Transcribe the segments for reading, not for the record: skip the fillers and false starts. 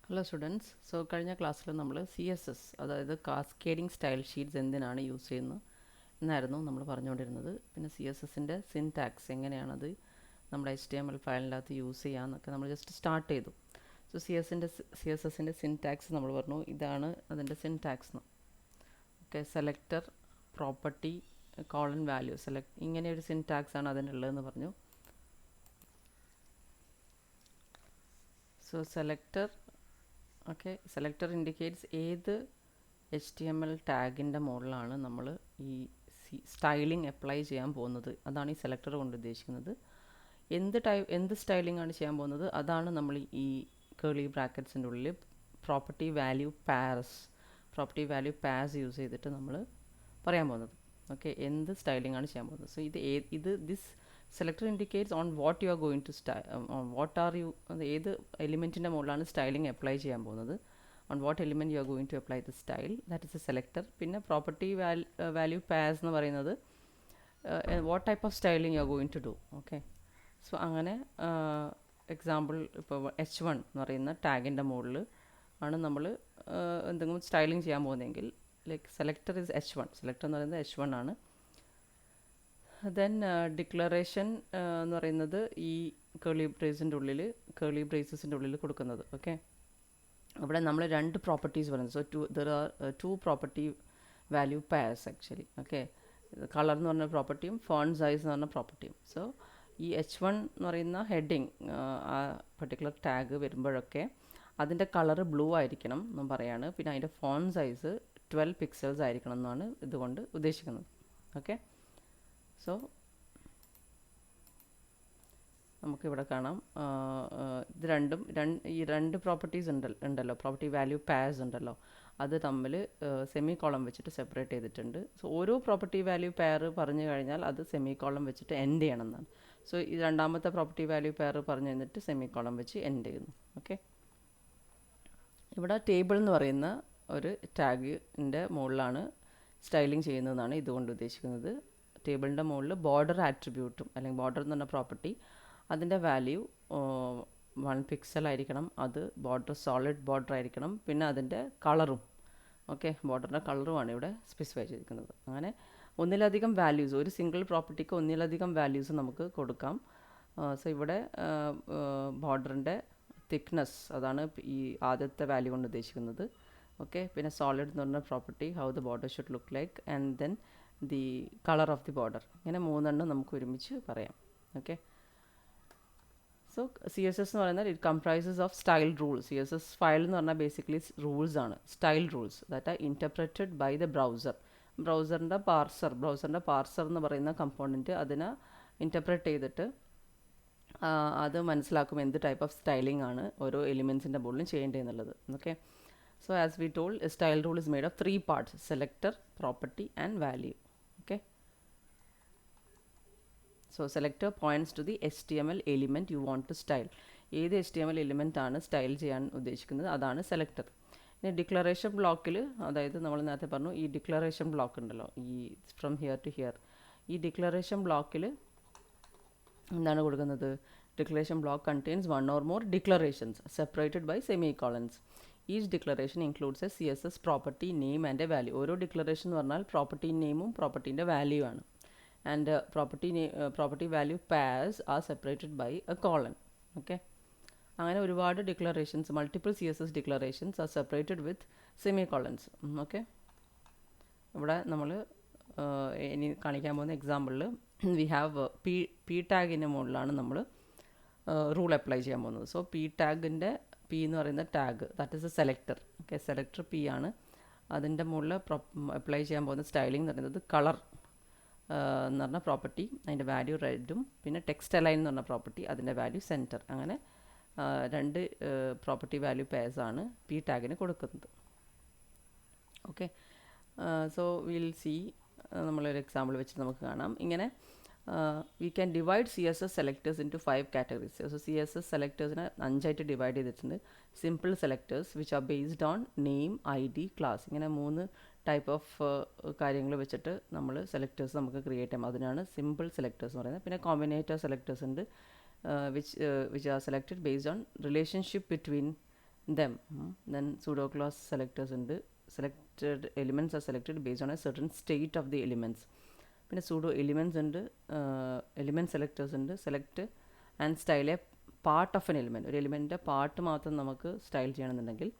Hello students. കഴിഞ്ഞ ക്ലാസ്സിൽ നമ്മൾ CSS അതായത് കാസ്കേഡിംഗ് സ്റ്റൈൽ ഷീറ്റ്സ് എന്തിനാണ് യൂസ് ചെയ്യുന്നത് എന്നായിരുന്നു നമ്മൾ പറഞ്ഞുകൊണ്ടിരുന്നത്. പിന്നെ CSSൻ്റെ സിൻടാക്സ് എങ്ങനെയാണത് നമ്മുടെ HTML ഫയലിനകത്ത് യൂസ് ചെയ്യാമെന്നൊക്കെ നമ്മൾ ജസ്റ്റ് സ്റ്റാർട്ട് ചെയ്തു. CSSൻ്റെ സിൻടാക്സ് നമ്മൾ പറഞ്ഞു, ഇതാണ് അതിൻ്റെ syntax. Okay, selector, property, colon value, ഇങ്ങനെ ഒരു സിൻടാക്സ് ആണ് അതിനുള്ളതെന്ന് പറഞ്ഞു. സെലക്ടർ, ഓക്കെ, സെലക്ടർ ഇൻഡിക്കേറ്റ്സ് ഏത് HTML ടാഗിൻ്റെ മുകളിലാണ് നമ്മൾ ഈ സ്റ്റൈലിംഗ് അപ്ലൈ ചെയ്യാൻ പോകുന്നത്. അതാണ് ഈ സെലക്ടർ കൊണ്ട് ഉദ്ദേശിക്കുന്നത്. എന്ത് സ്റ്റൈലിംഗ് ആണ് ചെയ്യാൻ പോകുന്നത് അതാണ് നമ്മൾ ഈ കേളി ബ്രാക്കറ്റ്സിൻ്റെ ഉള്ളിൽ പ്രോപ്പർട്ടി വാല്യൂ പാസ് യൂസ് ചെയ്തിട്ട് നമ്മൾ പറയാൻ പോകുന്നത്. ഓക്കെ, എന്ത് സ്റ്റൈലിംഗ് ആണ് ചെയ്യാൻ പോകുന്നത്. This selector indicates on what you are going to ഏത് എലിമെൻറ്റിൻ്റെ മുകളിലാണ് സ്റ്റൈലിംഗ് അപ്ലൈ ചെയ്യാൻ പോകുന്നത്. on what element you are going to apply the style, that is a selector. പിന്നെ property value pass എന്ന് പറയുന്നത് what type of styling you are going to do. okay, so അങ്ങനെ example ഇപ്പോൾ H1 എന്ന് പറയുന്ന ടാഗിൻ്റെ മുകളിൽ ആണ് നമ്മൾ എന്തെങ്കിലും സ്റ്റൈലിംഗ് ചെയ്യാൻ പോകുന്നതെങ്കിൽ like selector is H1. Selector എന്ന് പറയുന്നത് H1 ആണ്. ദെൻ ഡിക്ലറേഷൻ എന്ന് പറയുന്നത് ഈ കേളി ബ്രേസസിൻ്റെ ഉള്ളിൽ കൊടുക്കുന്നത്. ഓക്കെ, അവിടെ നമ്മൾ രണ്ട് പ്രോപ്പർട്ടീസ് പറയുന്നത്. There are two property value pairs actually. Okay, colour എന്ന് പറഞ്ഞ പ്രോപ്പർട്ടിയും ഫോണ്ട് സൈസ് എന്ന് പറഞ്ഞ പ്രോപ്പർട്ടിയും. ഈ H1 എന്ന് പറയുന്ന ഹെഡിങ് ആ പെർട്ടിക്കുലർ ടാഗ് വരുമ്പോഴൊക്കെ അതിൻ്റെ കളർ ബ്ലൂ ആയിരിക്കണം എന്നും പറയാണ്. പിന്നെ അതിൻ്റെ ഫോണ്ട് സൈസ് 12 പിക്സൽസ് ആയിരിക്കണം എന്നാണ് ഇതുകൊണ്ട് ഉദ്ദേശിക്കുന്നത്. ഓക്കെ, നമുക്കിവിടെ കാണാം ഇത് ഈ രണ്ട് പ്രോപ്പർട്ടീസ് ഉണ്ടല്ലോ, പ്രോപ്പർട്ടി വാല്യൂ പാസ് ഉണ്ടല്ലോ, അത് തമ്മിൽ സെമി കോളം വെച്ചിട്ട് സെപ്പറേറ്റ് ചെയ്തിട്ടുണ്ട്. ഓരോ പ്രോപ്പർട്ടി വാല്യൂ പെയർ പറഞ്ഞു കഴിഞ്ഞാൽ അത് സെമി കോളം വെച്ചിട്ട് എൻഡ് ചെയ്യണം എന്നാണ്. ഈ രണ്ടാമത്തെ പ്രോപ്പർട്ടി വാല്യൂ പെയർ പറഞ്ഞു കഴിഞ്ഞിട്ട് സെമി കോളം വെച്ച് എൻഡ് ചെയ്യുന്നു. ഓക്കെ, ഇവിടെ ടേബിൾ എന്ന് പറയുന്ന ഒരു ടാഗിൻ്റെ മുകളിലാണ് സ്റ്റൈലിംഗ് ചെയ്യുന്നതെന്നാണ് ഇതുകൊണ്ട് ഉദ്ദേശിക്കുന്നത്. ടേബിളിൻ്റെ മുകളിൽ ബോർഡർ ആട്രിബ്യൂട്ടും അല്ലെങ്കിൽ ബോർഡർ എന്ന് പറഞ്ഞ പ്രോപ്പർട്ടി അതിൻ്റെ വാല്യൂ 1 പിക്സൽ ആയിരിക്കണം. അത് സോളിഡ് ബോർഡർ ആയിരിക്കണം. പിന്നെ അതിൻ്റെ കളറും, ഓക്കെ, ബോർഡറിൻ്റെ കളറുമാണ് ഇവിടെ സ്പെസിഫൈ ചെയ്തിരിക്കുന്നത്. അങ്ങനെ ഒന്നിലധികം വാല്യൂസ്, ഒരു സിംഗിൾ പ്രോപ്പർട്ടിക്ക് ഒന്നിലധികം വാല്യൂസ് നമുക്ക് കൊടുക്കാം. ഇവിടെ ബോർഡറിൻ്റെ തിക്നെസ്, അതാണ് ഈ ആദ്യത്തെ വാല്യൂ കൊണ്ട് ഉദ്ദേശിക്കുന്നത്. ഓക്കെ, പിന്നെ സോളിഡ് എന്ന് പറഞ്ഞ property, how the border should look like, and then the colour of the border. ഇങ്ങനെ മൂന്നെണ്ണം നമുക്ക് ഒരുമിച്ച് പറയാം. ഓക്കെ, CSS എന്ന് പറയുന്നത് it comprises of style rules. CSS file എന്ന് പറഞ്ഞാൽ ബേസിക്കലി റൂൾസ് ആണ്, style rules that are interpreted by the ബ്രൗസറിൻ്റെ പാർസർ എന്ന് പറയുന്ന കമ്പോണൻറ്റ് അതിനെ ഇൻ്റർപ്രറ്റ് ചെയ്തിട്ട് അത് മനസ്സിലാക്കും എന്ത് ടൈപ്പ് ഓഫ് സ്റ്റൈലിംഗ് ആണ് ഓരോ എലിമെൻസിൻ്റെ മുകളിലും ചെയ്യേണ്ടതെന്നുള്ളത്. Okay, as we told, a style rule is made of 3 parts: selector, property and value. Okay, selector points to the HTML element you want to style. ഏത് HTML എലിമെൻ്റ് ആണ് style ചെയ്യാൻ ഉദ്ദേശിക്കുന്നത് അതാണ് സെലക്ടർ. ഇനി ഡിക്ലറേഷൻ ബ്ലോക്കിൽ, അതായത് നമ്മൾ നേരത്തെ പറഞ്ഞു ഈ ഡിക്ലറേഷൻ ബ്ലോക്ക് ഉണ്ടല്ലോ, ഈ ഫ്രം ഹിയർ ടു ഹിയർ, ഈ ഡിക്ലറേഷൻ ബ്ലോക്കിൽ എന്താണ് കൊടുക്കുന്നത്? Declaration block contains 1 or more declarations separated by semicolons. Each declaration includes A CSS property name and A value. ഓരോ ഡിക്ലറേഷൻ എന്ന് പറഞ്ഞാൽ പ്രോപ്പർട്ടി നെയിമും പ്രോപ്പർട്ടീൻ്റെ വാല്യൂ ആണ്. And property value pairs are separated by a colon. Okay, അങ്ങനെ ഒരുപാട് declarations, multiple CSS declarations are separated with semicolons. Okay, ഇവിടെ നമ്മൾ ഇനി കാണിക്കാൻ പോകുന്ന എക്സാമ്പിളിൽ വി ഹാവ് പി ടാഗിൻ്റെ മുകളിലാണ് നമ്മൾ റൂൾ അപ്ലൈ ചെയ്യാൻ പോകുന്നത്. പി ടാഗിൻ്റെ പി എന്ന് പറയുന്ന tag, that is A selector. Okay, selector P ആണ്. അതിൻ്റെ മുകളിൽ അപ്ലൈ ചെയ്യാൻ പോകുന്ന സ്റ്റൈലിംഗ് എന്ന് പറയുന്നത് കളർ എന്ന് പറഞ്ഞ പ്രോപ്പർട്ടി, അതിൻ്റെ വാല്യൂ റെഡും, പിന്നെ ടെക്സ്റ്റ് അലൈൻ എന്ന് പറഞ്ഞ പ്രോപ്പർട്ടി, അതിൻ്റെ വാല്യൂ സെൻറ്റർ. അങ്ങനെ രണ്ട് പ്രോപ്പർട്ടി വാല്യൂ പേഴ്സാണ് പി ടാഗിന് കൊടുക്കുന്നത്. ഓക്കെ, വിൽ സി, നമ്മളൊരു എക്സാമ്പിൾ വെച്ചിട്ട് നമുക്ക് കാണാം. ഇങ്ങനെ we can divide CSS selectors into 5 categories. CSS സെലക്ടേഴ്സിനെ 5ആയിട്ട് ഡിവൈഡ് ചെയ്തിട്ടുണ്ട്. Simple selectors which are based on name, ID, class. ഇങ്ങനെ 3 ടൈപ്പ് ഓഫ് കാര്യങ്ങൾ വെച്ചിട്ട് നമ്മൾ സെലക്ടേഴ്സ് നമുക്ക് ക്രിയേറ്റ് ചെയ്യാം. അതിനാണ് സിമ്പിൾ സെലക്ടേഴ്സ് എന്ന് പറയുന്നത്. പിന്നെ കോമ്പിനേറ്റർ സെലക്ടേഴ്സ് ഉണ്ട്, which are selected based on relationship between them. Then pseudo clause selectors ഉണ്ട്. Selected elements are selected based on a certain state of the elements. പിന്നെ pseudo elements ഉണ്ട്, element selectors ഉണ്ട്. Select and style a part of an element. ഒരു എലിമെൻറ്റിൻ്റെ part മാത്രം നമുക്ക് style ചെയ്യണമെന്നുണ്ടെങ്കിൽ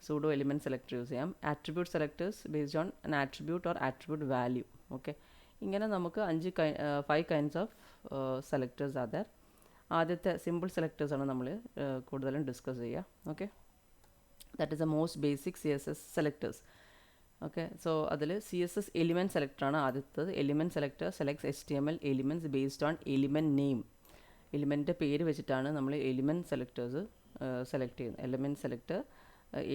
pseudo element selector use ചെയ്യാം. Attribute selectors based on an attribute or attribute value. Okay, ഇങ്ങനെ നമുക്ക് 5 kinds of selectors are there. ആദ്യത്തെ simple selectors ആണ് നമ്മൾ കൂടുതലും ഡിസ്കസ് ചെയ്യുക. Okay, that is the most basic CSS selectors. Okay, so അതിൽ CSS element സെലക്ടറാണ് ആദ്യത്തത്. Element selector selects HTML elements based on element name. എലിമെൻറ്റിൻ്റെ പേര് വെച്ചിട്ടാണ് നമ്മൾ എലിമെൻറ്റ് സെലക്ടേഴ്സ് സെലക്ട് ചെയ്യുന്നത്. എലിമെൻറ്റ് സെലക്ടർ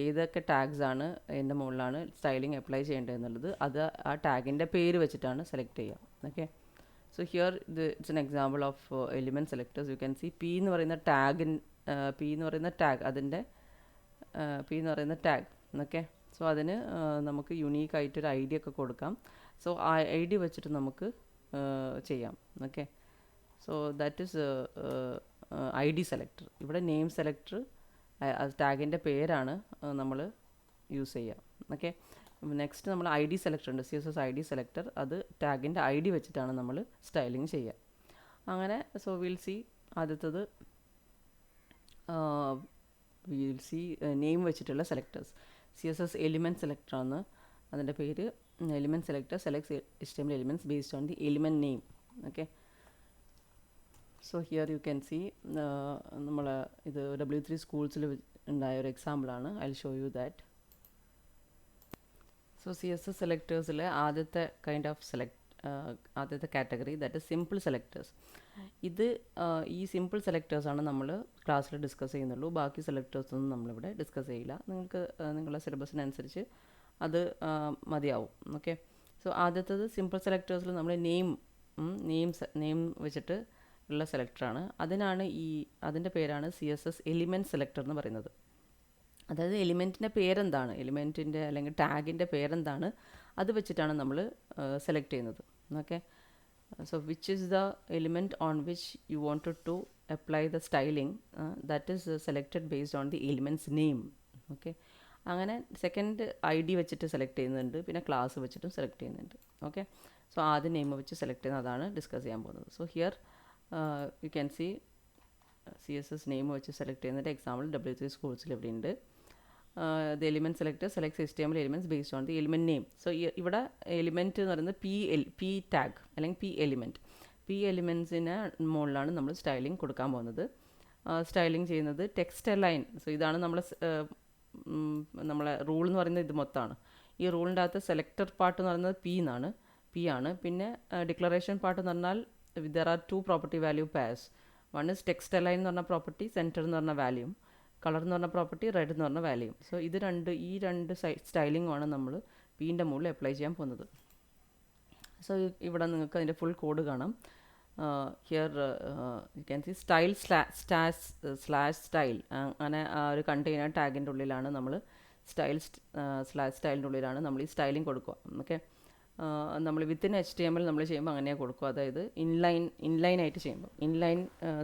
ഏതൊക്കെ ടാഗ്സ് ആണ് അതിൻ്റെ മുകളിലാണ് സ്റ്റൈലിംഗ് അപ്ലൈ ചെയ്യേണ്ടതെന്നുള്ളത് അത് ആ ടാഗിൻ്റെ പേര് വെച്ചിട്ടാണ് സെലക്ട് ചെയ്യുക. Okay, so here it's an example of element selectors. You can see p എന്ന് പറയുന്ന ടാഗ്, p എന്ന് പറയുന്ന ടാഗ്, അതിൻ്റെ p എന്ന് പറയുന്ന ടാഗ്. ഓക്കെ, സോ അതിന് നമുക്ക് യുണീക്ക് ആയിട്ടൊരു ഐ ഡി ഒക്കെ കൊടുക്കാം. സോ ആ ഐ ഡി വെച്ചിട്ട് നമുക്ക് ചെയ്യാം. Okay, so that is I D selector. ഇവിടെ നെയിം സെലക്ടർ ടാഗിൻ്റെ പേരാണ് നമ്മൾ യൂസ് ചെയ്യുക. ഓക്കെ, നെക്സ്റ്റ് നമ്മൾ ഐ ഡി സെലക്ടർ ഉണ്ട്, CSS ഐ ഡി സെലക്ടർ. അത് ടാഗിൻ്റെ ഐ ഡി വെച്ചിട്ടാണ് നമ്മൾ സ്റ്റൈലിംഗ് ചെയ്യുക. അങ്ങനെ സോ വിൽ സി ആദ്യത്തത് വിൽ സി നെയിം വെച്ചിട്ടുള്ള സെലക്ടേഴ്സ്. CSS എലിമെൻറ്റ് സെലക്ടറാണ് അതിൻ്റെ പേര്. Element selector selects HTML elements based on the element name. Okay, so here you can see നമ്മൾ ഇത് W3 സ്കൂൾസിൽ ഉണ്ടായ ഒരു എക്സാമ്പിളാണ്. I will show you that. So CSS സെലക്ടേഴ്സിലെ ആദ്യത്തെ കൈൻഡ് ഓഫ് ആദ്യത്തെ category that is simple selectors. ഇത് ഈ simple സെലക്ടേഴ്സാണ് നമ്മൾ ക്ലാസ്സിൽ ഡിസ്കസ് ചെയ്യുന്നുള്ളൂ. ബാക്കി സെലക്ടേഴ്സൊന്നും നമ്മളിവിടെ ഡിസ്കസ് ചെയ്യില്ല. നിങ്ങൾക്ക് നിങ്ങളുടെ സിലബസിനനുസരിച്ച് അത് മതിയാവും. ഓക്കെ, സോ ആദ്യത്തേത് സിമ്പിൾ സെലക്ടേഴ്സിൽ നമ്മൾ നെയിം വെച്ചിട്ട് ഉള്ള സെലക്ടറാണ്. അതിൻ്റെ പേരാണ് CSS എലിമെൻറ്റ് സെലക്ടർ എന്ന് പറയുന്നത്. അതായത് എലിമെൻറ്റിൻ്റെ പേരെന്താണ്, എലിമെൻറ്റിൻ്റെ അല്ലെങ്കിൽ ടാഗിൻ്റെ പേരെന്താണ്, അത് വെച്ചിട്ടാണ് നമ്മൾ സെലക്ട് ചെയ്യുന്നത്. Okay, so which is the element on which you wanted to apply the styling, that is selected based on the element's name. Okay, അങ്ങനെ സെക്കൻഡ് ഐ ഡി വെച്ചിട്ട് സെലക്ട് ചെയ്യുന്നുണ്ട്, പിന്നെ ക്ലാസ് വെച്ചിട്ടും സെലക്ട് ചെയ്യുന്നുണ്ട്. ഓക്കെ, സോ ആദ്യം name വെച്ച് select ചെയ്യുന്നത് അതാണ് ഡിസ്കസ് ചെയ്യാൻ പോകുന്നത്. So here you can see CSS name വെച്ച് സെലക്ട് ചെയ്യുന്നതിൻ്റെ എക്സാമ്പിൾ W3 സ്കൂൾസിൽ ഇവിടെ ഉണ്ട്. The element selector selects HTML elements based on the element name. So ഇവിടെ എലിമെൻറ്റ് എന്ന് പറയുന്നത് പി ടാഗ് അല്ലെങ്കിൽ പി എലിമെൻറ്റ്. പി എലിമെൻറ്റ്സിന് മുകളിലാണ് നമ്മൾ സ്റ്റൈലിംഗ് കൊടുക്കാൻ പോകുന്നത്. സ്റ്റൈലിംഗ് ചെയ്യുന്നത് ടെക്സ്റ്റ് അലൈൻ. സോ ഇതാണ് നമ്മളെ റൂൾ എന്ന് പറയുന്നത്. ഇത് മൊത്തമാണ്. ഈ റൂളിൻ്റെ അകത്ത് സെലക്ടർ പാർട്ട് എന്ന് പറയുന്നത് പി ആണ്. പിന്നെ ഡിക്ലറേഷൻ പാർട്ട് എന്ന് പറഞ്ഞാൽ there are two property value pairs. One is text align എന്ന് പറഞ്ഞ പ്രോപ്പർട്ടി, സെൻറ്റർ എന്ന് പറഞ്ഞ വാല്യൂം, കളർ എന്ന് പറഞ്ഞ പ്രോപ്പർട്ടി, റെഡ് എന്ന് പറഞ്ഞ വാല്യൂം. സോ ഈ രണ്ട് സ്റ്റൈലിംഗുമാണ് നമ്മൾ പീൻ്റെ മുകളിൽ അപ്ലൈ ചെയ്യാൻ പോകുന്നത്. സോ ഇവിടെ നിങ്ങൾക്ക് അതിൻ്റെ ഫുൾ കോഡ് കാണാം. Here you can C style /style അങ്ങനെ ആ ഒരു കണ്ടെയ്നർ ടാഗിൻ്റെ ഉള്ളിലാണ് നമ്മൾ സ്റ്റൈലിൻ്റെ ഉള്ളിലാണ് നമ്മൾ ഈ സ്റ്റൈലിംഗ് കൊടുക്കുക. ഓക്കെ, നമ്മൾ വിത്തിൻ HTML നമ്മൾ ചെയ്യുമ്പോൾ അങ്ങനെയാണ് കൊടുക്കുക. അതായത് ഇൻലൈൻ ആയിട്ട് ചെയ്യുമ്പോൾ ഇൻലൈൻ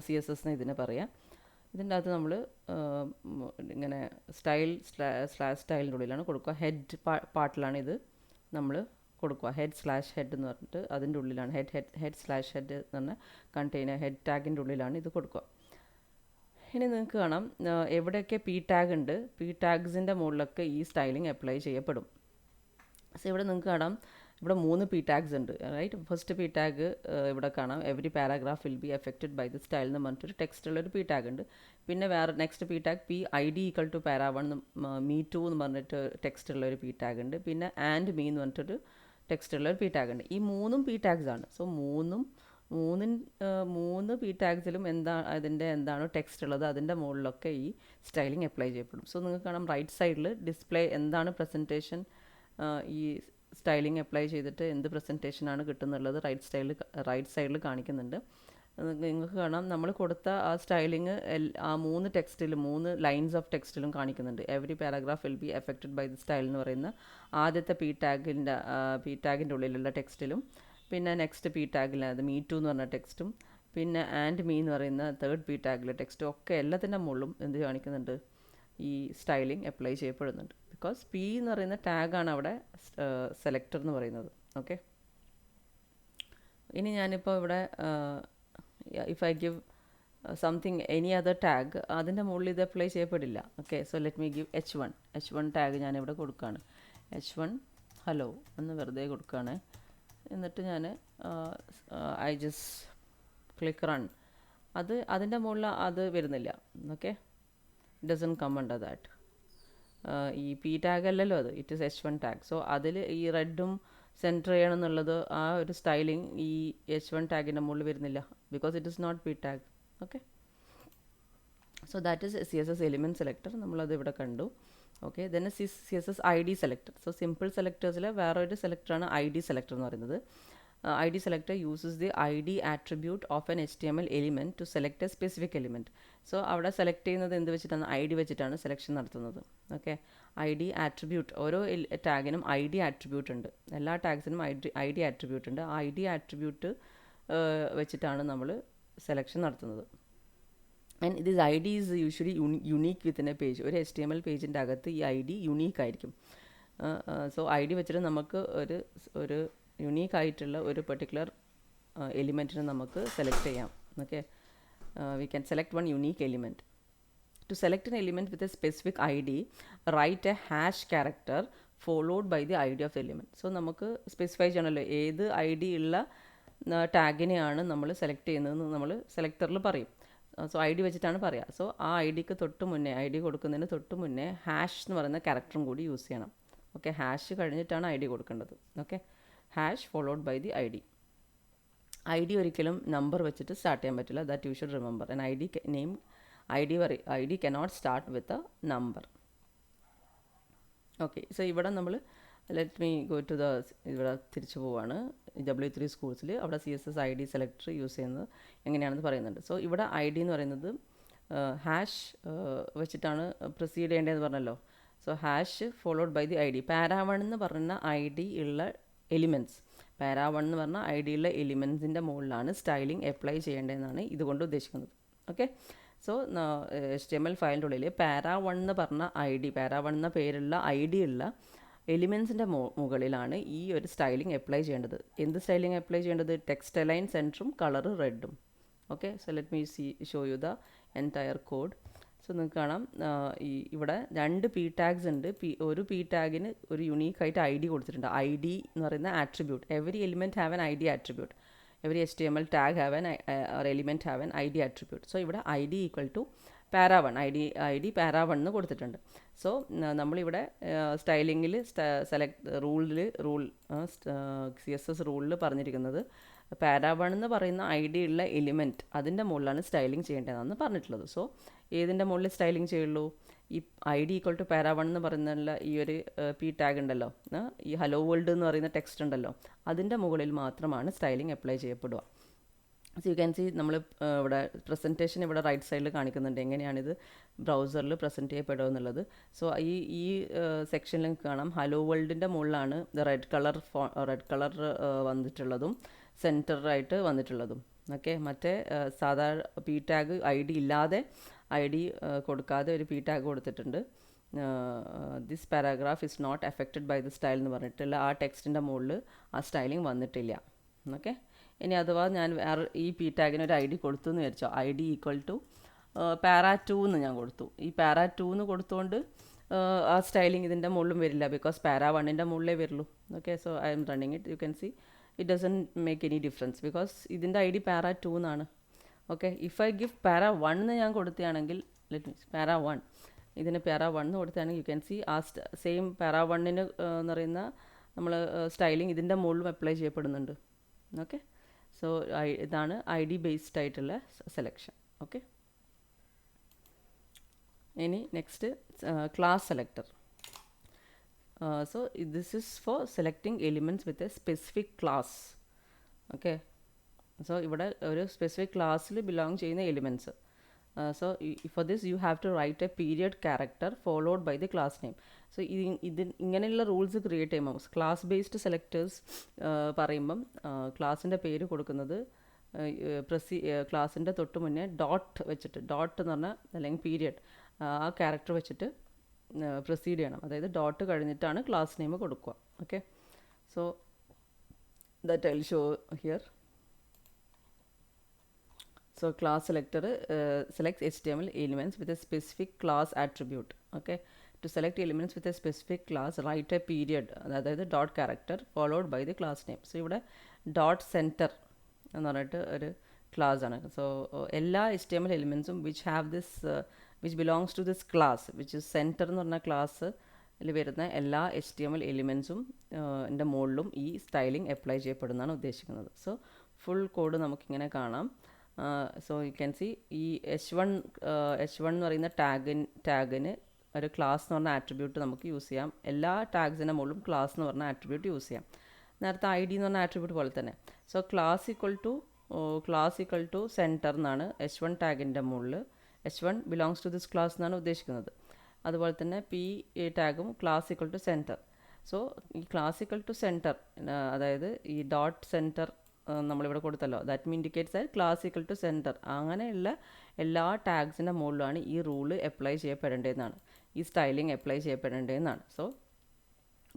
CSS എന്ന് ഇതിനെ പറയാം. ഇതിൻ്റെ അകത്ത് നമ്മൾ ഇങ്ങനെ സ്റ്റൈലിൻ്റെ ഉള്ളിലാണ് കൊടുക്കുക. ഹെഡ് പാർട്ടിലാണ് ഇത് നമ്മൾ കൊടുക്കുക. ഹെഡ് എന്ന് പറഞ്ഞിട്ട് അതിൻ്റെ ഉള്ളിലാണ് ഹെഡ് /head എന്ന് പറഞ്ഞ കണ്ടെയ്നർ ഹെഡ് ടാഗിൻ്റെ ഉള്ളിലാണ് ഇത് കൊടുക്കുക. ഇനി നിങ്ങൾക്ക് കാണാം എവിടെയൊക്കെ പി ടാഗ് ഉണ്ട്, പി ടാഗ്സിൻ്റെ മുകളിലൊക്കെ ഈ സ്റ്റൈലിംഗ് അപ്ലൈ ചെയ്യപ്പെടും. സോ ഇവിടെ നിങ്ങൾക്ക് കാണാം ഇവിടെ 3 പി ടാഗ്സ് ഉണ്ട്. റൈറ്റ്, ഫസ്റ്റ് പി ടാഗ് ഇവിടെ കാണാം every paragraph will be affected by the style എന്ന് പറഞ്ഞിട്ടൊരു ടെക്സ്റ്റുള്ളൊരു പി ടാഗ് ഉണ്ട്. പിന്നെ വേറെ next P tag PID = para1 me2 എന്ന് പറഞ്ഞിട്ട് ടെക്സ്റ്റുള്ളൊരു പി ടാഗ് ഉണ്ട്. പിന്നെ ആൻഡ് മീ എന്ന് പറഞ്ഞിട്ടൊരു ടെക്സ്റ്റുള്ളൊരു പി ടാഗ് ഉണ്ട്. ഈ 3 പി ടാഗ്സാണ്. സോ മൂന്ന് പി ടാഗ്സിലും എന്താണോ ടെക്സ്റ്റ് ഉള്ളത് അതിൻ്റെ മുകളിലൊക്കെ ഈ സ്റ്റൈലിംഗ് അപ്ലൈ ചെയ്യപ്പെടും. സോ നിങ്ങൾക്ക് കാണാം റൈറ്റ് സൈഡിൽ ഡിസ്പ്ലേ എന്താണ് പ്രസൻറ്റേഷൻ, ഈ സ്റ്റൈലിംഗ് അപ്ലൈ ചെയ്തിട്ട് എന്ത് പ്രസൻറ്റേഷനാണ് കിട്ടുന്നുള്ളത് റൈറ്റ് സൈഡിൽ കാണിക്കുന്നുണ്ട്. നിങ്ങൾക്ക് കാണാം നമ്മൾ കൊടുത്ത ആ സ്റ്റൈലിംഗ് ആ 3 ലൈൻസ് ഓഫ് ടെക്സ്റ്റിലും കാണിക്കുന്നുണ്ട്. Every paragraph will be affected by the style എന്ന് പറയുന്ന ആദ്യത്തെ പി ടാഗിൻ്റെ ഉള്ളിലുള്ള ടെക്സ്റ്റിലും, പിന്നെ നെക്സ്റ്റ് പി ടാഗിൽ അത് me2 എന്ന് പറഞ്ഞ ടെക്സ്റ്റും, പിന്നെ ആൻഡ് മീ എന്ന് പറയുന്ന തേർഡ് പി ടാഗിലെ ടെക്സ്റ്റും ഒക്കെ എല്ലാത്തിൻ്റെ മുകളിലും എന്ത് കാണിക്കുന്നുണ്ട്, ഈ സ്റ്റൈലിംഗ് അപ്ലൈ ചെയ്യപ്പെടുന്നുണ്ട്. ബിക്കോസ് പി എന്ന് പറയുന്ന ടാഗാണ് അവിടെ സെലക്ടർ എന്ന് പറയുന്നത്. ഓക്കെ, ഇനി ഞാനിപ്പോൾ ഇവിടെ if I give something any other tag, അതിൻ്റെ മുകളിൽ ഇത് അപ്ലൈ ചെയ്യപ്പെടില്ല. Okay, so let me give H1 tag ഞാനിവിടെ കൊടുക്കുകയാണ്. H1 ഹലോ എന്ന് വെറുതെ കൊടുക്കുകയാണ്. എന്നിട്ട് ഞാൻ ഐ ജസ്റ്റ് ക്ലിക്ക് റൺ. അതിൻ്റെ മുകളിൽ അത് വരുന്നില്ല. Okay, doesn't come under that. ഈ പി ടാഗ് അല്ലല്ലോ അത്, it is H1 tag. So അതിൽ ഈ റെഡും സെൻറ്റർ ചെയ്യണം എന്നുള്ളത് ആ ഒരു സ്റ്റൈലിംഗ് ഈ H1 ടാഗിൻ്റെ മുകളിൽ വരുന്നില്ല, because it is not P tag. Okay, so that is CSS element selector. നമ്മളത് ഇവിടെ കണ്ടു. Okay, then CSS ID selector. So simple സെലക്ടേഴ്സിലെ വേറൊരു സെലക്ടറാണ് ID സെലക്ടർ എന്ന് പറയുന്നത്. ID selector uses the ID attribute of an HTML element to select a specific element. So അവിടെ select ചെയ്യുന്നത് എന്ത് വെച്ചിട്ടാണ്? ID വെച്ചിട്ടാണ് സെലക്ഷൻ നടത്തുന്നത്. ഓക്കെ, ID ആട്രിബ്യൂട്ട്, ഓരോ ടാഗിനും ID ആട്രിബ്യൂട്ട് ഉണ്ട്. എല്ലാ ടാഗ്സിനും ID ആട്രിബ്യൂട്ട് ഉണ്ട്. ID ആട്രിബ്യൂട്ട് വെച്ചിട്ടാണ് നമ്മൾ സെലക്ഷൻ നടത്തുന്നത്. And this ID is usually unique within A page. ഒരു HTML പേജിൻ്റെ അകത്ത് ഈ ID യുണീക്ക് ആയിരിക്കും. സോ ID വെച്ചിട്ട് നമുക്ക് ഒരു യുണീക്ക് ആയിട്ടുള്ള ഒരു പെർട്ടിക്കുലർ എലിമെൻറ്റിനെ നമുക്ക് സെലക്ട് ചെയ്യാം. Okay, we can select one unique element. To select an element with a specific ID, write a hash character followed by the ID of the element. So നമുക്ക് specify ചെയ്യണമല്ലോ ഏത് ID ഉള്ള ടാഗിനെയാണ് നമ്മൾ select ചെയ്യുന്നതെന്ന് നമ്മൾ സെലക്ടറിൽ പറയും. So ID വെച്ചിട്ടാണ് പറയുക. സോ ആ IDക്ക് തൊട്ട് മുന്നേ, ID കൊടുക്കുന്നതിന് തൊട്ട് മുന്നേ ഹാഷ് എന്ന് പറയുന്ന ക്യാരക്ടറും കൂടി യൂസ് ചെയ്യണം. ഓക്കെ, ഹാഷ് കഴിഞ്ഞിട്ടാണ് ID കൊടുക്കേണ്ടത്. Okay, hash followed by the ID ഒരിക്കലും നമ്പർ വെച്ചിട്ട് സ്റ്റാർട്ട് ചെയ്യാൻ പറ്റില്ല. That you should remember. And ID cannot start with a number. Okay, so ഇവിടെ നമ്മൾ ലെറ്റ് മീ ഗോ ടു ഇവിടെ തിരിച്ചു പോവാണ്. W3 സ്കൂൾസിൽ അവിടെ CSS ID സെലക്ടർ യൂസ് ചെയ്യുന്നത് എങ്ങനെയാണെന്ന് പറയുന്നുണ്ട്. സോ ഇവിടെ ID എന്ന് പറയുന്നത് ഹാഷ് വെച്ചിട്ടാണ് പ്രൊസീഡ് ചെയ്യേണ്ടതെന്ന് പറഞ്ഞല്ലോ. So hash followed by the ID. Para one എന്ന് പറഞ്ഞ ID ഉള്ള എലിമെൻറ്റ്സ്, പാരാവൺ എന്ന് പറഞ്ഞാൽ ID ഉള്ള എലിമെൻസിൻ്റെ മുകളിലാണ് സ്റ്റൈലിംഗ് അപ്ലൈ ചെയ്യേണ്ടതെന്നാണ് ഇതുകൊണ്ട് ഉദ്ദേശിക്കുന്നത്. ഓക്കെ, സോ HTML ഫയലിൻ്റെ ഉള്ളിൽ പാരാവൺ എന്ന് പറഞ്ഞ പാരാവൺ എന്ന പേരുള്ള ID ഉള്ള എലിമെൻസിൻ്റെ മുകളിലാണ് ഈ ഒരു സ്റ്റൈലിംഗ് അപ്ലൈ ചെയ്യേണ്ടത്. എന്ത് സ്റ്റൈലിംഗ് അപ്ലൈ ചെയ്യേണ്ടത്? ടെക്സ്റ്റ് അലൈൻ സെൻറ്ററും കളർ റെഡും. Okay, so let me show you the entire code. So നിങ്ങൾക്ക് കാണാം ഇവിടെ 2 P ടാഗ്സ് ഉണ്ട്. ഒരു P ടാഗിന് ഒരു യുണീക്കായിട്ട് ID കൊടുത്തിട്ടുണ്ട്. ID എന്ന് പറയുന്ന attribute. Every element have an ID attribute. Every HTML tag have an element have an ID attribute. So ഇവിടെ ID equal to പാരാവൺ, ID para one എന്ന് കൊടുത്തിട്ടുണ്ട്. സോ നമ്മളിവിടെ സ്റ്റൈലിങ്ങിൽ റൂൾ CSS റൂളിൽ പറഞ്ഞിരിക്കുന്നത് പാരാവൺ എന്ന് പറയുന്ന ID ഉള്ള എലിമെൻറ്റ് അതിൻ്റെ മുകളിലാണ് സ്റ്റൈലിംഗ് ചെയ്യേണ്ടതെന്നാണ് പറഞ്ഞിട്ടുള്ളത്. സോ ഏതിൻ്റെ മുകളിൽ സ്റ്റൈലിംഗ് ചെയ്യുള്ളൂ? ഈ ID ഈക്വൽ ടു പാരാവൺ എന്ന് പറയുന്ന ഈ ഒരു P ടാഗ് ഉണ്ടല്ലോ, ഈ ഹലോ വേൾഡ് എന്ന് പറയുന്ന ടെക്സ്റ്റ് ഉണ്ടല്ലോ, അതിൻ്റെ മുകളിൽ മാത്രമാണ് സ്റ്റൈലിംഗ് അപ്ലൈ ചെയ്യപ്പെടുക. സോ യു ക്യാൻ സി നമ്മൾ ഇവിടെ പ്രസൻറ്റേഷൻ ഇവിടെ റൈറ്റ് സൈഡിൽ കാണിക്കുന്നുണ്ട് എങ്ങനെയാണിത് ബ്രൗസറിൽ പ്രസൻറ്റ് ചെയ്യപ്പെടുക എന്നുള്ളത്. സോ ഈ സെക്ഷനിൽ കാണാം ഹലോ വേൾഡിൻ്റെ മുകളിലാണ് റെഡ് കളർ വന്നിട്ടുള്ളതും സെൻറ്ററായിട്ട് വന്നിട്ടുള്ളതും. ഓക്കെ, മറ്റേ സാധാരണ P ടാഗ് ID ഇല്ലാതെ ID കൊടുക്കാതെ ഒരു P ടാഗ് കൊടുത്തിട്ടുണ്ട്. This paragraph is not affected by the style എന്ന് പറഞ്ഞിട്ടുള്ള ആ ടെക്സ്റ്റിൻ്റെ മുകളിൽ ആ സ്റ്റൈലിംഗ് വന്നിട്ടില്ല. ഓക്കെ, ഇനി അഥവാ ഞാൻ വേറെ ഈ P ടാഗിന് ഒരു ID കൊടുത്തു എന്ന് വിചാരിച്ചോ, ID ഈക്വൽ ടു para2 എന്ന് ഞാൻ കൊടുത്തു. ഈ para2 എന്ന് കൊടുത്തുകൊണ്ട് ആ സ്റ്റൈലിംഗ് ഇതിൻ്റെ മുകളിലും വരില്ല, ബിക്കോസ് para1ൻ്റെ മുകളിലേ വരുള്ളൂ. Okay, so I M running it. U can C it doesn't make any difference because ഇതിൻ്റെ ID para2 എന്നാണ്. Okay, if I give para1 എന്ന് ഞാൻ കൊടുക്കുകയാണെങ്കിൽ, para1 ഇതിന് para1 എന്ന് കൊടുക്കുകയാണെങ്കിൽ യു ക്യാൻ സി ആ സെയിം para1ന് എന്ന് പറയുന്ന നമ്മൾ സ്റ്റൈലിംഗ് ഇതിൻ്റെ മുകളിലും അപ്ലൈ ചെയ്യപ്പെടുന്നുണ്ട്. ഓക്കെ, സോ ഇതാണ് ID ബേസ്ഡ് ആയിട്ടുള്ള സെലക്ഷൻ. ഓക്കെ, ഇനി next class selector. So this is for selecting elements with a specific class. Okay, so ഇവിടെ ഒരു സ്പെസിഫിക് ക്ലാസ്സിൽ ബിലോങ് ചെയ്യുന്ന elements. So for this you have to write a period character followed by the class name. So ഇങ്ങനെയുള്ള rules create ചെയ്യുമ്പം class based selectors പറയുമ്പം ക്ലാസ്സിൻ്റെ പേര് കൊടുക്കുന്നത് ക്ലാസ്സിൻ്റെ തൊട്ട് മുന്നേ ഡോട്ട് വെച്ചിട്ട്, ഡോട്ട് എന്ന് പറഞ്ഞാൽ അല്ലെങ്കിൽ പീരിയഡ് ആ ക്യാരക്ടർ വെച്ചിട്ട് പ്രൊസീഡ് ചെയ്യണം. അതായത് ഡോട്ട് കഴിഞ്ഞിട്ടാണ് ക്ലാസ് നെയിം കൊടുക്കുക. Okay, so that I will show here. So class selector selects HTML elements with a specific class attribute. Okay, to select elements with a specific class, write a period, അതായത് dot character followed by the class name. So ഇവിടെ dot centre എന്ന് പറഞ്ഞിട്ട് ഒരു class ആണ്. So എല്ലാ HTML എലിമെൻസും which have this which belongs to this class which is centre എന്ന് പറഞ്ഞ ക്ലാസ്സിൽ വരുന്ന എല്ലാ HTML എലിമെൻസും എൻ്റെ മുകളിലും ഈ സ്റ്റൈലിംഗ് അപ്ലൈ ചെയ്യപ്പെടുന്നതാണ് ഉദ്ദേശിക്കുന്നത്. സോ ഫുൾ കോഡ് നമുക്കിങ്ങനെ കാണാം. സോ യു ക്യാൻ സി ഈ H1 എന്ന് പറയുന്ന ടാഗിന് ഒരു ക്ലാസ് എന്ന് പറഞ്ഞ ആട്രിബ്യൂട്ട് നമുക്ക് യൂസ് ചെയ്യാം. എല്ലാ ടാഗ്സിൻ്റെ മുകളിലും ക്ലാസ് എന്ന് പറഞ്ഞ ആട്രിബ്യൂട്ട് യൂസ് ചെയ്യാം. നേരത്തെ ID എന്ന് പറഞ്ഞ ആട്രിബ്യൂട്ട് പോലെ തന്നെ. So class equal to centre എന്നാണ് H1 ടാഗിൻ്റെ മുകളിൽ. H1 belongs to this class എന്നാണ് ഉദ്ദേശിക്കുന്നത്. അതുപോലെ തന്നെ P ടാഗും class equal to centre. So ഈ ക്ലാസ് ഈക്വൽ ടു സെൻറ്റർ, അതായത് ഈ ഡോട്ട് സെൻറ്റർ നമ്മളിവിടെ കൊടുത്തല്ലോ, that mean indicates that class equal to centre. അങ്ങനെയുള്ള എല്ലാ ടാഗ്സിൻ്റെ മുകളിലാണ് ഈ റൂള് അപ്ലൈ ചെയ്യപ്പെടേണ്ടതെന്നാണ്, ഈ സ്റ്റൈലിംഗ് അപ്ലൈ ചെയ്യപ്പെടേണ്ടതെന്നാണ്. സോ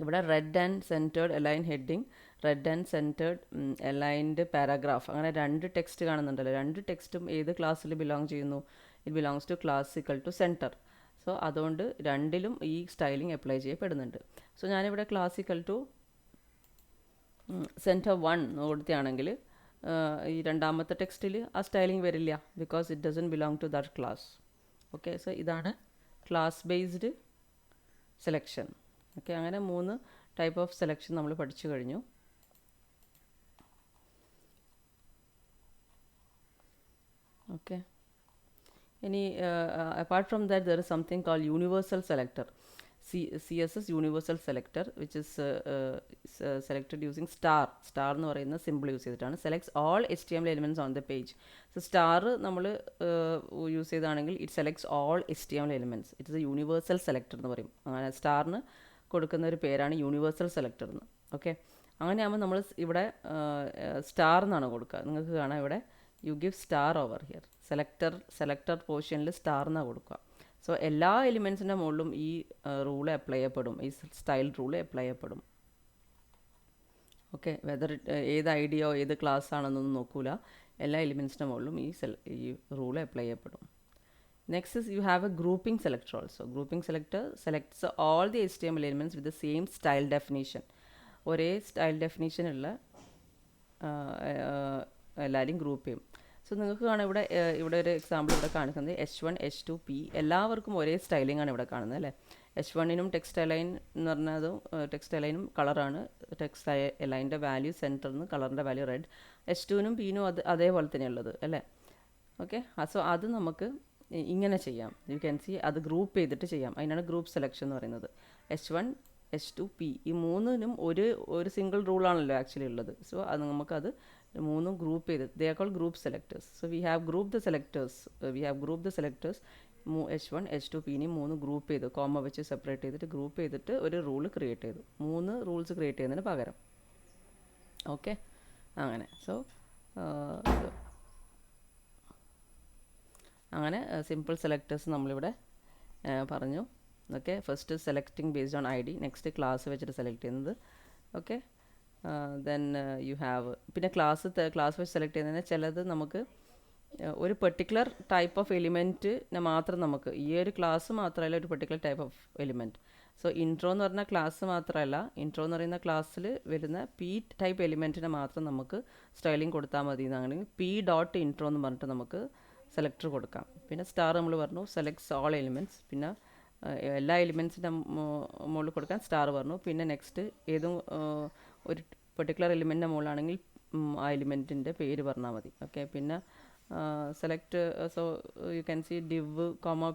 ഇവിടെ red and centred align heading, red and centred aligned paragraph, അങ്ങനെ രണ്ട് ടെക്സ്റ്റ് കാണുന്നുണ്ടല്ലോ. രണ്ട് ടെക്സ്റ്റും ഏത് ക്ലാസ്സിൽ ബിലോങ് ചെയ്യുന്നു? It belongs to class equal to centre. So അതുകൊണ്ട് രണ്ടിലും ഈ സ്റ്റൈലിംഗ് അപ്ലൈ ചെയ്യപ്പെടുന്നുണ്ട്. സോ ഞാനിവിടെ ക്ലാസ് ഈക്വൽ ടു സെൻറ്റർ 1 കൊടുക്കുകയാണെങ്കിൽ ഈ രണ്ടാമത്തെ ടെക്സ്റ്റിൽ ആ സ്റ്റൈലിംഗ് വരില്ല, because it doesn't belong to that class. Okay, so ഇതാണ് ക്ലാസ് ബേസ്ഡ് സെലക്ഷൻ. ഓക്കെ, അങ്ങനെ 3 ടൈപ്പ് ഓഫ് സെലക്ഷൻ നമ്മൾ പഠിച്ചു കഴിഞ്ഞു. ഓക്കെ, ഇനി apart from that there is something called universal selector. CSS universal selector, which is selected using star എന്ന് പറയുന്ന simple use ചെയ്തിട്ടാണ്. Selects all HTML elements on the page. So star നമ്മൾ use ചെയ്താണെങ്കിൽ it selects all HTML elements. It is a universal selector എന്ന് പറയും. അങ്ങനെ സ്റ്റാറിന് കൊടുക്കുന്ന ഒരു പേരാണ് യൂണിവേഴ്സൽ സെലക്ടർ എന്ന്. ഓക്കെ, അങ്ങനെയാകുമ്പോൾ നമ്മൾ ഇവിടെ സ്റ്റാർ എന്നാണ് കൊടുക്കുക. നിങ്ങൾക്ക് കാണാം ഇവിടെ you give star over here. Selector പോർഷനിൽ സ്റ്റാർ എന്നാണ് കൊടുക്കുക. സോ എല്ലാ എലിമെൻസിൻ്റെ മുകളിലും ഈ റൂൾ അപ്ലൈ ചെയ്യപ്പെടും, ഈ സ്റ്റൈൽ റൂൾ അപ്ലൈ ചെയ്യപ്പെടും. ഓക്കെ, വെദർ ഏത് ഐഡിയോ ഏത് ക്ലാസ് ആണെന്നൊന്നും നോക്കൂല, എല്ലാ എലിമെൻസിൻ്റെ മുകളിലും ഈ റൂൾ അപ്ലൈ ചെയ്യപ്പെടും. Next is you have A grouping selector also. Grouping selector selects all the HTML elements with the same style definition. ഒരേ സ്റ്റൈൽ ഡെഫിനീഷനുള്ള എല്ലാവരെയും ഗ്രൂപ്പ് ചെയ്യും. സോ നിങ്ങൾക്ക് കാണാം ഇവിടെ ഒരു എക്സാമ്പിൾ ഇവിടെ കാണിക്കുന്നത് H1 H2 P എല്ലാവർക്കും ഒരേ സ്റ്റൈലിംഗ് ആണ് ഇവിടെ കാണുന്നത് അല്ലേ. H1നും ടെക്സ്റ്റ് അലൈൻ എന്ന് പറഞ്ഞതും ടെക്സ്റ്റ് അലൈനും കളറാണ്. ടെക്സ്റ്റ് അലൈൻ്റെ വാല്യൂ സെൻറ്ററിന്ന് കളറിൻ്റെ വാല്യൂ റെഡ്. H2നും Pനും അതേപോലെ തന്നെയുള്ളത് അല്ലേ. ഓക്കെ, സോ അത് നമുക്ക് ഇങ്ങനെ ചെയ്യാം. യു ക്യാൻ സി അത് ഗ്രൂപ്പ് ചെയ്തിട്ട് ചെയ്യാം. അതിനാണ് ഗ്രൂപ്പ് സെലക്ഷൻ എന്ന് പറയുന്നത്. H1 H2 P ഈ മൂന്നിനും ഒരു സിംഗിൾ റൂളാണല്ലോ ആക്ച്വലി ഉള്ളത്. സോ അത് നമുക്കത് മൂന്നും ഗ്രൂപ്പ് ചെയ്ത് they are called group selectors. So we have group the selectors H1 H2 Pനെയും 3 ഗ്രൂപ്പ് ചെയ്തു, കോമ വെച്ച് സെപ്പറേറ്റ് ചെയ്തിട്ട് ഗ്രൂപ്പ് ചെയ്തിട്ട് ഒരു റൂൾ ക്രിയേറ്റ് ചെയ്തു. 3 റൂൾസ് ക്രിയേറ്റ് ചെയ്യുന്നതിന് പകരം. ഓക്കെ, അങ്ങനെ അങ്ങനെ സിമ്പിൾ സെലക്ടേഴ്സ് നമ്മളിവിടെ പറഞ്ഞു. Okay, first selecting based on ID, next class വെച്ചിട്ട് സെലക്ട് ചെയ്യുന്നത്. ഓക്കെ, ദെൻ യു ഹാവ് പിന്നെ ക്ലാസ് വെച്ച് സെലക്ട് ചെയ്യുന്നതിന് ചിലത് നമുക്ക് ഒരു പെർട്ടിക്കുലർ ടൈപ്പ് ഓഫ് എലിമെൻറ്റിനെ മാത്രം നമുക്ക് ഈ ഒരു ക്ലാസ് മാത്രമല്ല ഒരു particular type of element. So intro എന്ന് പറഞ്ഞ ക്ലാസ് മാത്രമല്ല, ഇൻട്രോ എന്ന് പറയുന്ന ക്ലാസ്സിൽ വരുന്ന P ടൈപ്പ് എലിമെൻറ്റിനെ മാത്രം നമുക്ക് സ്റ്റൈലിംഗ് കൊടുത്താൽ മതി എന്നാണെങ്കിൽ P.intro എന്ന് പറഞ്ഞിട്ട് നമുക്ക് സെലക്ടർ കൊടുക്കാം. പിന്നെ സ്റ്റാർ നമ്മൾ പറഞ്ഞു സെലക്ട്സ് ഓൾ എലിമെൻറ്റ്സ്, പിന്നെ എല്ലാ എലിമെൻറ്റ്സിൻ്റെ മുകളിൽ കൊടുക്കാൻ സ്റ്റാർ പറഞ്ഞു. പിന്നെ നെക്സ്റ്റ് ഏതും ഒരു പെർട്ടിക്കുലർ എലിമെൻറ്റിൻ്റെ മുകളിലാണെങ്കിൽ ആ എലിമെൻറ്റിൻ്റെ പേര് പറഞ്ഞാൽ മതി. ഓക്കെ, പിന്നെ select so you can C div,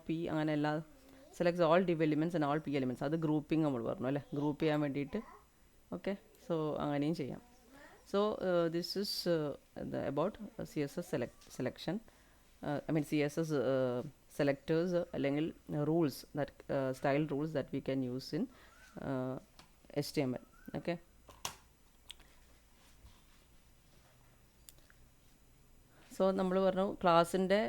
P അങ്ങനെ എല്ലാ selects all div elements and all P elements. അത് ഗ്രൂപ്പിംഗ് നമ്മൾ പറഞ്ഞു അല്ലേ, ഗ്രൂപ്പ് ചെയ്യാൻ വേണ്ടിയിട്ട്. ഓക്കെ, സോ അങ്ങനെയും ചെയ്യാം. So this is about CSS selection. I mean CSS selectors അല്ലെങ്കിൽ rules that style rules that we can use in HTML. Okay, so നമ്മൾ പറഞ്ഞു ക്ലാസ്സിൻ്റെ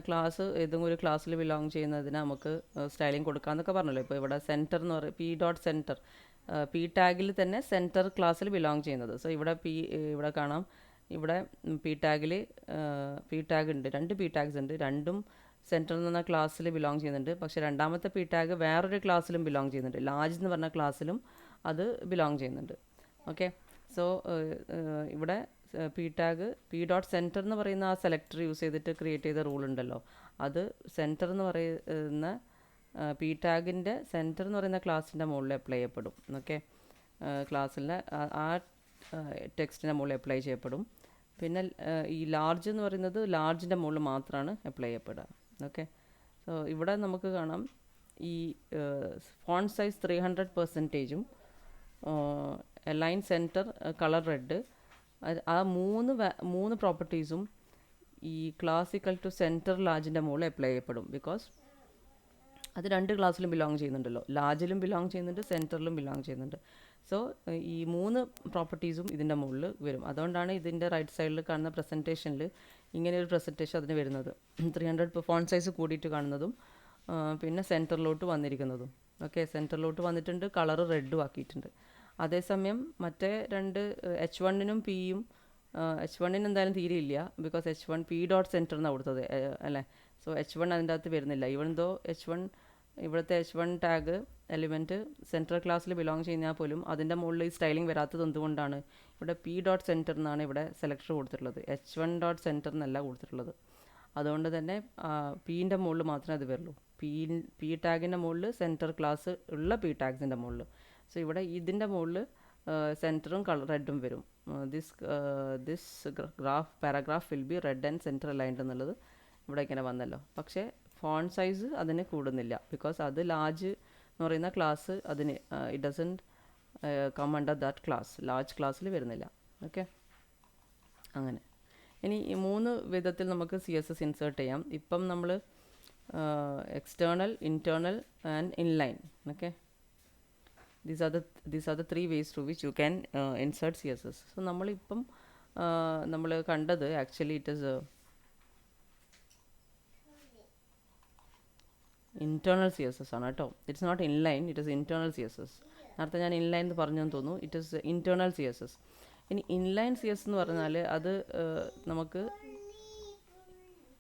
ക്ലാസ് ഏതെങ്കിലും ഒരു ക്ലാസ്സിൽ ബിലോങ് ചെയ്യുന്നതിന് നമുക്ക് സ്റ്റൈലിംഗ് കൊടുക്കാമെന്നൊക്കെ പറഞ്ഞല്ലോ. ഇപ്പോൾ ഇവിടെ സെൻറ്റർ എന്ന് പറയും, പി ഡോട്ട് സെൻറ്റർ, പി ടാഗിൽ തന്നെ സെൻറ്റർ ക്ലാസ്സിൽ ബിലോങ് ചെയ്യുന്നത്. സോ ഇവിടെ ഇവിടെ കാണാം, ഇവിടെ പി ടാഗിൽ പി ടാഗ് ഉണ്ട്, 2 പി ടാഗ്സ് ഉണ്ട്, രണ്ടും സെൻറ്റർ എന്ന ക്ലാസ്സിൽ ബിലോങ് ചെയ്യുന്നുണ്ട്. പക്ഷേ രണ്ടാമത്തെ പി ടാഗ് വേറൊരു ക്ലാസ്സിലും ബിലോങ് ചെയ്യുന്നുണ്ട്, ലാർജ് എന്ന് പറഞ്ഞ ക്ലാസ്സിലും അത് ബിലോങ് ചെയ്യുന്നുണ്ട്. ഓക്കെ, സോ ഇവിടെ P tag P dot centre എന്ന് പറയുന്ന ആ സെലക്ടർ യൂസ് ചെയ്തിട്ട് ക്രിയേറ്റ് ചെയ്ത റൂൾ ഉണ്ടല്ലോ, അത് സെൻറ്റർ എന്ന് പറയുന്ന പി ടാഗിൻ്റെ സെൻറ്റർ എന്ന് പറയുന്ന ക്ലാസ്സിൻ്റെ മുകളിൽ അപ്ലൈ ചെയ്യപ്പെടും. ഓക്കെ, ക്ലാസ്സിലെ ആ ടെക്സ്റ്റിൻ്റെ മുകളിൽ അപ്ലൈ ചെയ്യപ്പെടും. പിന്നെ ഈ ലാർജ് എന്ന് പറയുന്നത് ലാർജിൻ്റെ മുകളിൽ മാത്രമാണ് അപ്ലൈ ചെയ്യപ്പെടുക. ഓക്കെ, സോ ഇവിടെ നമുക്ക് കാണാം ഈ font size 300%, align centre colour red, ആ മൂന്ന് പ്രോപ്പർട്ടീസും ഈ ക്ലാസിക്കൽ ടു സെൻറ്റർ ലാർജിൻ്റെ മുകളിൽ അപ്ലൈ ചെയ്യപ്പെടും. ബിക്കോസ് അത് 2 ക്ലാസ്സിലും ബിലോങ് ചെയ്യുന്നുണ്ടല്ലോ, ലാർജിലും ബിലോങ് ചെയ്യുന്നുണ്ട്, സെൻറ്ററിലും ബിലോങ് ചെയ്യുന്നുണ്ട്. സോ ഈ 3 പ്രോപ്പർട്ടീസും ഇതിൻ്റെ മുകളിൽ വരും. അതുകൊണ്ടാണ് ഇതിൻ്റെ റൈറ്റ് സൈഡിൽ കാണുന്ന പ്രസൻറ്റേഷനിൽ ഇങ്ങനെ ഒരു പ്രസൻറ്റേഷൻ അതിന് വരുന്നത്. 300 ഫോണ്ട് സൈസ് കൂടിയിട്ട് കാണുന്നതും പിന്നെ സെൻറ്ററിലോട്ട് വന്നിരിക്കുന്നതും. ഓക്കെ, സെൻറ്ററിലോട്ട് വന്നിട്ടുണ്ട്, കളറ് റെഡും ആക്കിയിട്ടുണ്ട്. അതേസമയം മറ്റേ 2 H1-നും P-യും, H1-ന് എന്തായാലും തീരെയില്ല, because H1 P dot centre എന്നാണ് കൊടുത്തത് അല്ലേ. സോ H1 അതിൻ്റെ അകത്ത് വരുന്നില്ല. ഈവൻ ദോ H1 ഇവിടുത്തെ H1 ടാഗ് എലിമെൻറ്റ് സെൻട്രൽ ക്ലാസ്സിൽ ബിലോങ് ചെയ്യുന്നാൽ പോലും അതിൻ്റെ മുകളിൽ ഈ സ്റ്റൈലിംഗ് വരാത്തത് എന്തുകൊണ്ടാണ്? ഇവിടെ പി ഡോട്ട് സെൻറ്റർ എന്നാണ് ഇവിടെ സെലക്ടർ കൊടുത്തിട്ടുള്ളത്, H1 ഡോട്ട് സെൻറ്റർ എന്നല്ല കൊടുത്തിട്ടുള്ളത്. അതുകൊണ്ട് തന്നെ പീൻ്റെ മുകളിൽ മാത്രമേ അത് വരുള്ളൂ, പി ടാഗിൻ്റെ മുകളിൽ സെൻറ്റർ ക്ലാസ് ഉള്ള പി ടാഗ്സിൻ്റെ മുകളിൽ. സോ ഇവിടെ ഇതിൻ്റെ മുകളിൽ സെൻറ്ററും റെഡും വരും. This paragraph will be red and centre aligned എന്നുള്ളത് ഇവിടെ ഇങ്ങനെ വന്നല്ലോ. പക്ഷേ ഫോണ്ട് സൈസ് അതിന് കൂടുന്നില്ല, ബിക്കോസ് അത് ലാർജ് എന്ന് പറയുന്ന ക്ലാസ് അതിന് it doesn't come under that class, large ക്ലാസ്സിൽ വരുന്നില്ല. ഓക്കെ, അങ്ങനെ ഇനി ഈ 3 വിധത്തിൽ നമുക്ക് CSS ഇൻസേർട്ട് ചെയ്യാം. ഇപ്പം നമ്മൾ external, internal and inline. Okay, these are the 3 ways through which you can insert CSS. So നമ്മളിപ്പം നമ്മൾ കണ്ടത് actually it is internal CSS ആണ് കേട്ടോ. It's not inline, it is internal CSS. നേരത്തെ ഞാൻ ഇൻലൈൻ എന്ന് പറഞ്ഞെന്ന് തോന്നുന്നു, ഇറ്റ് ഈസ് ഇൻറ്റേർണൽ CSS. ഇനി ഇൻലൈൻ CSS എന്ന് പറഞ്ഞാൽ അത് നമുക്ക്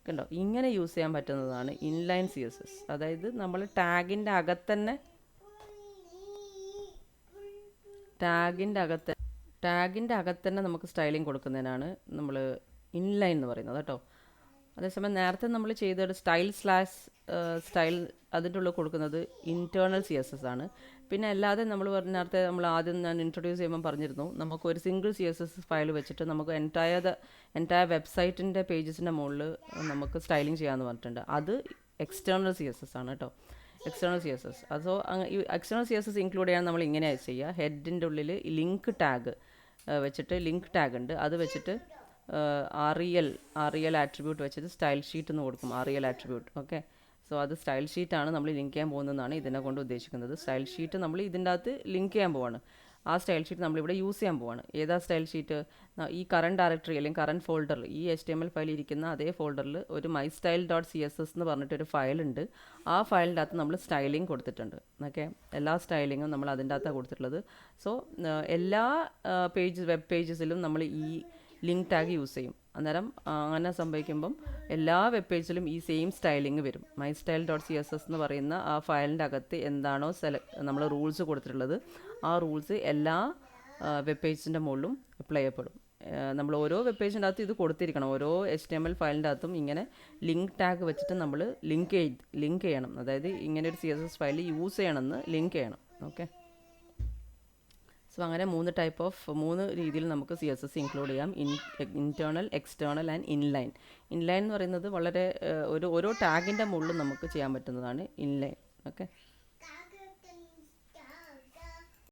കണ്ടോ ഇങ്ങനെ യൂസ് ചെയ്യാൻ പറ്റുന്നതാണ് ഇൻലൈൻ CSS. അതായത് നമ്മൾ ടാഗിൻ്റെ അകത്തന്നെ നമുക്ക് സ്റ്റൈലിംഗ് കൊടുക്കുന്നതിനാണ് നമ്മൾ ഇൻലൈൻ എന്ന് പറയുന്നത് കേട്ടോ. അതേസമയം നേരത്തെ നമ്മൾ ചെയ്തത് സ്റ്റൈൽ അതിൻ്റെ ഉള്ളിൽ കൊടുക്കുന്നത് ഇൻറ്റേർണൽ CSS ആണ്. പിന്നെ അല്ലാതെ നമ്മൾ നേരത്തെ ആദ്യം ഞാൻ ഇൻട്രൊഡ്യൂസ് ചെയ്യുമ്പോൾ പറഞ്ഞിരുന്നു, നമുക്ക് ഒരു സിംഗിൾ CSS ഫയൽ വെച്ചിട്ട് നമുക്ക് എൻറ്റയർ വെബ്സൈറ്റിൻ്റെ പേജസിൻ്റെ മുകളിൽ നമുക്ക് സ്റ്റൈലിംഗ് ചെയ്യാമെന്ന് പറഞ്ഞിട്ടുണ്ട്. അത് എക്സ്റ്റേണൽ CSS ആണ് കേട്ടോ, എക്സ്റ്റേണൽ CSS. അതോ ഈ എക്സ്റ്റേണൽ CSS ഇൻക്ലൂഡ് ചെയ്യാൻ നമ്മൾ ഇങ്ങനെയാണ് ചെയ്യുക. ഹെഡിൻ്റെ ഉള്ളിൽ ലിങ്ക് ടാഗ് വെച്ചിട്ട്, ലിങ്ക് ടാഗ് ഉണ്ട്, അത് വെച്ചിട്ട് REL ആട്രിബ്യൂട്ട് വെച്ചിട്ട് സ്റ്റൈൽ ഷീറ്റ് എന്ന് കൊടുക്കും, REL ആട്രിബ്യൂട്ട്. ഓക്കെ, സോ അത് സ്റ്റൈൽ ഷീറ്റാണ് നമ്മൾ ലിങ്ക് ചെയ്യാൻ പോകുന്നതെന്നാണ് ഇതിനെ കൊണ്ട് ഉദ്ദേശിക്കുന്നത്. സ്റ്റൈൽ ഷീറ്റ് നമ്മൾ ഇതിൻ്റെ അകത്ത് ലിങ്ക് ചെയ്യാൻ പോവാണ്. ആ സ്റ്റൈൽ ഷീറ്റ് നമ്മളിവിടെ യൂസ് ചെയ്യാൻ പോവാണ്. ഏതാ സ്റ്റൈൽ ഷീറ്റ്? ഈ കറണ്ട് ഡയറക്ടറി അല്ലെങ്കിൽ കറണ്ട് ഫോൾഡറിൽ, ഈ HTML ഫയൽ ഇരിക്കുന്ന അതേ ഫോൾഡറിൽ ഒരു mystyle.css എന്ന് പറഞ്ഞിട്ടൊരു ഫയലുണ്ട്. ആ ഫയലിൻ്റെ അകത്ത് നമ്മൾ സ്റ്റൈലിംഗ് കൊടുത്തിട്ടുണ്ട്. ഓക്കെ, എല്ലാ സ്റ്റൈലിങ്ങും നമ്മൾ അതിൻ്റെ അകത്താണ് കൊടുത്തിട്ടുള്ളത്. സോ എല്ലാ വെബ് പേജസിലും നമ്മൾ ഈ ലിങ്ക് ടാഗ് യൂസ് ചെയ്യും. അന്നേരം അങ്ങനെ സംഭവിക്കുമ്പം എല്ലാ വെബ് പേജിലും ഈ സെയിം സ്റ്റൈലിംഗ് വരും. mystyle.css എന്ന് പറയുന്ന ആ ഫയലിൻ്റെ അകത്ത് എന്താണോ നമ്മൾ റൂൾസ് കൊടുത്തിട്ടുള്ളത്, ആ റൂൾസ് എല്ലാ വെബ് പേജിൻ്റെ മുകളിലും അപ്ലൈ ചെയ്യപ്പെടും. നമ്മൾ ഓരോ വെബ് പേജിൻ്റെ അകത്ത് ഇത് കൊടുത്തിരിക്കണം. ഓരോ HTML ഫയലിൻ്റെ അകത്തും ഇങ്ങനെ ലിങ്ക് ടാഗ് വെച്ചിട്ട് നമ്മൾ ലിങ്ക് ചെയ്യണം. അതായത് ഇങ്ങനെ ഒരു CSS ഫയൽ യൂസ് ചെയ്യണമെന്ന് ലിങ്ക് ചെയ്യണം. ഓക്കെ, സോ അങ്ങനെ 3 രീതിയിൽ നമുക്ക് CSS ഇൻക്ലൂഡ് ചെയ്യാം. Internal, external and inline. Inline എന്ന് പറയുന്നത് വളരെ ഓരോ ടാഗിൻ്റെ മുകളിൽ നമുക്ക് ചെയ്യാൻ പറ്റുന്നതാണ് ഇൻലൈൻ. ഓക്കെ.